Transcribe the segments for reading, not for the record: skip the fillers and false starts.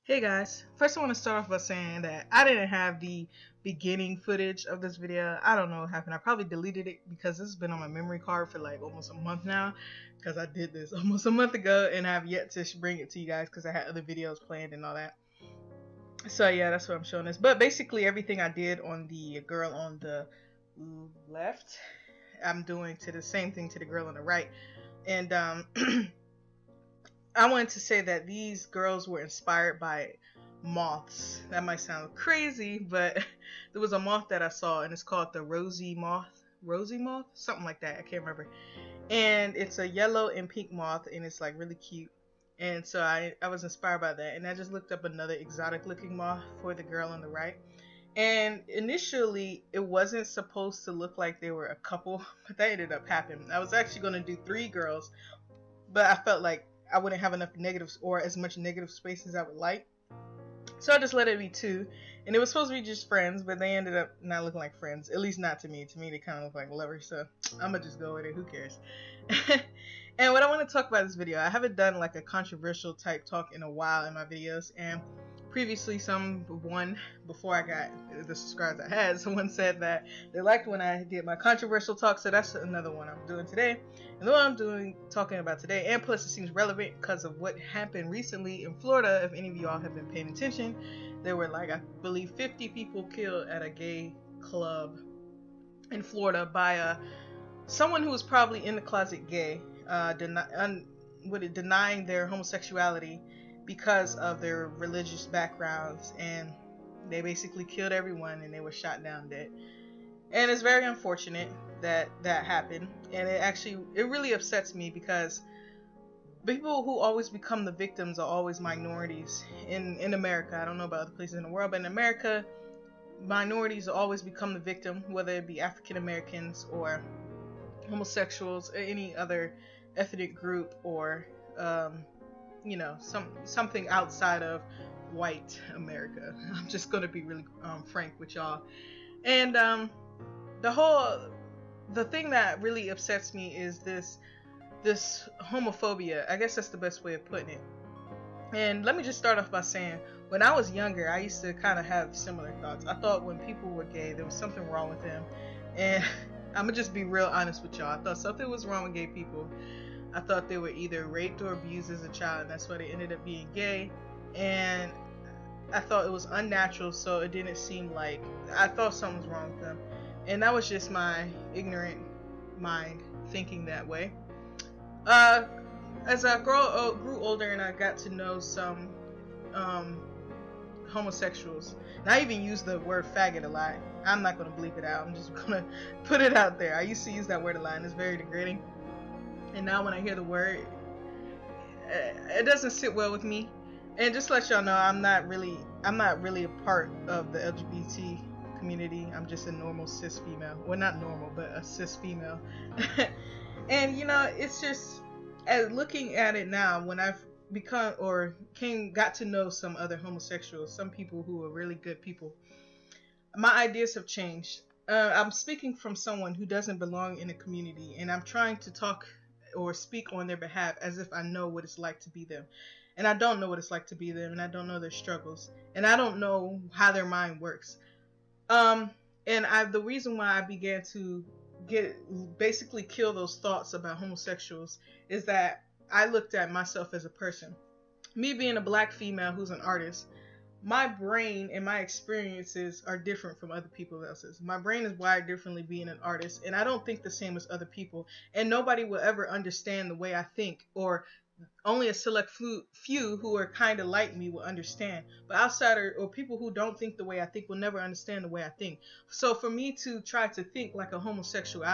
Hey guys, first I want to start off by saying that I didn't have the beginning footage of this video. I don't know what happened. I probably deleted it because this has been on my memory card for like almost a month now, because I did this almost a month ago and I have yet to bring it to you guys because I had other videos planned and all that. So yeah, that's what I'm showing this. But basically everything I did on the girl on the left, I'm doing to the same thing to the girl on the right. And I wanted to say that these girls were inspired by moths. That might sound crazy, but there was a moth that I saw, and it's called the rosy moth. Rosy moth? Something like that. I can't remember. And it's a yellow and pink moth, and it's like really cute. And so I was inspired by that. And I just looked up another exotic looking moth for the girl on the right. And initially, it wasn't supposed to look like they were a couple, but that ended up happening. I was actually going to do 3 girls, but I felt like I wouldn't have enough negatives or as much negative space as I would like. So I just let it be 2. And it was supposed to be just friends, but they ended up not looking like friends. At least not to me. To me, they kind of look like lovers. So I'm going to just go with it. Who cares? And what I want to talk about this video, I haven't done like a controversial type talk in a while in my videos. And previously, someone, before I got the subscribers I had, someone said that they liked when I did my controversial talk. So that's another one I'm doing today. And the one I'm talking about today, and plus it seems relevant because of what happened recently in Florida. If any of y'all have been paying attention, there were like, I believe 50 people killed at a gay club in Florida by someone who was probably in the closet gay, denying their homosexuality because of their religious backgrounds, and they basically killed everyone and they were shot down dead. And it's very unfortunate that that happened, and it really upsets me because people who always become the victims are always minorities in America. I don't know about other places in the world, but in America, minorities always become the victim, whether it be African Americans or homosexuals or any other ethnic group, or something outside of white America. I'm just gonna be really frank with y'all. And the thing that really upsets me is this homophobia. I guess that's the best way of putting it. And let me just start off by saying, when I was younger, I used to kind of have similar thoughts. I thought when people were gay, there was something wrong with them. And I'm gonna just be real honest with y'all. I thought something was wrong with gay people. I thought they were either raped or abused as a child, and that's why they ended up being gay. And I thought it was unnatural, so it didn't seem like, I thought something was wrong with them. And that was just my ignorant mind thinking that way. As I grew older and I got to know some homosexuals, and I even use the word faggot a lot. I'm not going to bleep it out. I'm just going to put it out there. I used to use that word a lot, and it's very degrading. And now when I hear the word, it doesn't sit well with me. And just to let y'all know, I'm not really a part of the LGBT community. I'm just a normal cis female. Well, not normal, but a cis female. And it's just, as looking at it now, when I've got to know some other homosexuals, some people who are really good people, my ideas have changed. I'm speaking from someone who doesn't belong in a community, and I'm trying to talk or speak on their behalf as if I know what it's like to be them. And I don't know what it's like to be them, and I don't know their struggles, and I don't know how their mind works. And the reason why I began to basically kill those thoughts about homosexuals is that I looked at myself as a person. Me being a black female who's an artist, my brain and my experiences are different from other people else's. My brain is wired differently being an artist, and I don't think the same as other people, and nobody will ever understand the way I think, or only a select few who are kind of like me will understand. But outsider or people who don't think the way I think will never understand the way I think. So for me to try to think like a homosexual,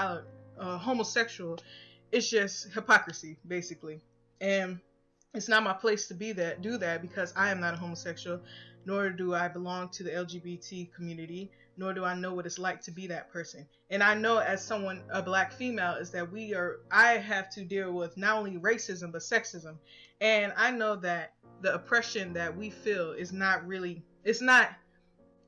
it's just hypocrisy, basically. And it's not my place to do that because I am not a homosexual, nor do I belong to the LGBT community, nor do I know what it's like to be that person. And I know as someone, a black female, is that I have to deal with not only racism, but sexism. And I know that the oppression that we feel is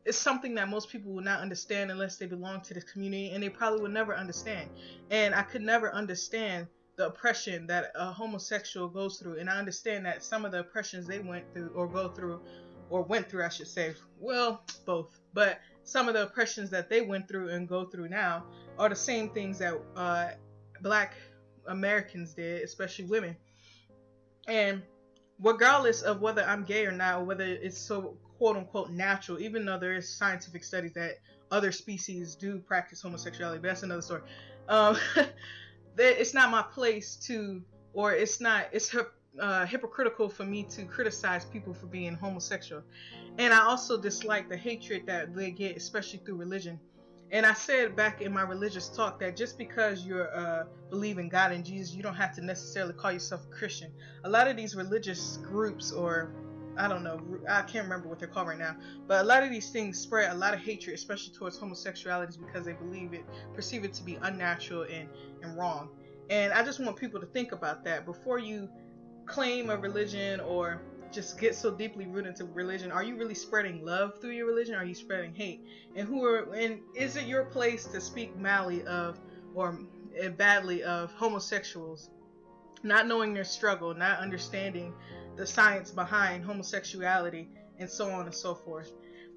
it's something that most people will not understand unless they belong to the community, and they probably will never understand. And I could never understand the oppression that a homosexual goes through, and I understand that some of the oppressions they went through or go through or went through, I should say. Well, both. But some of the oppressions that they went through and go through now are the same things that Black Americans did, especially women. And regardless of whether I'm gay or not, or whether it's so quote unquote natural, even though there is scientific studies that other species do practice homosexuality, but that's another story. Um, it's not my place to, or it's hypocritical for me to criticize people for being homosexual. And I also dislike the hatred that they get, especially through religion. And I said back in my religious talk that just because you're believe in God and Jesus, you don't have to necessarily call yourself a Christian. A lot of these religious groups, or I don't know, I can't remember what they're called right now, but a lot of these things spread a lot of hatred, especially towards homosexuality, because they perceive it to be unnatural and wrong. And I just want people to think about that before you claim a religion or just get so deeply rooted into religion. Are you really spreading love through your religion? Or are you spreading hate? And is it your place to speak madly of or badly of homosexuals, not knowing their struggle, not understanding the science behind homosexuality, and so on and so forth?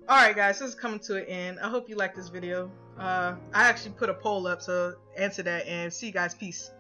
Alright guys, this is coming to an end. I hope you liked this video. I actually put a poll up, so answer that, and see you guys. Peace.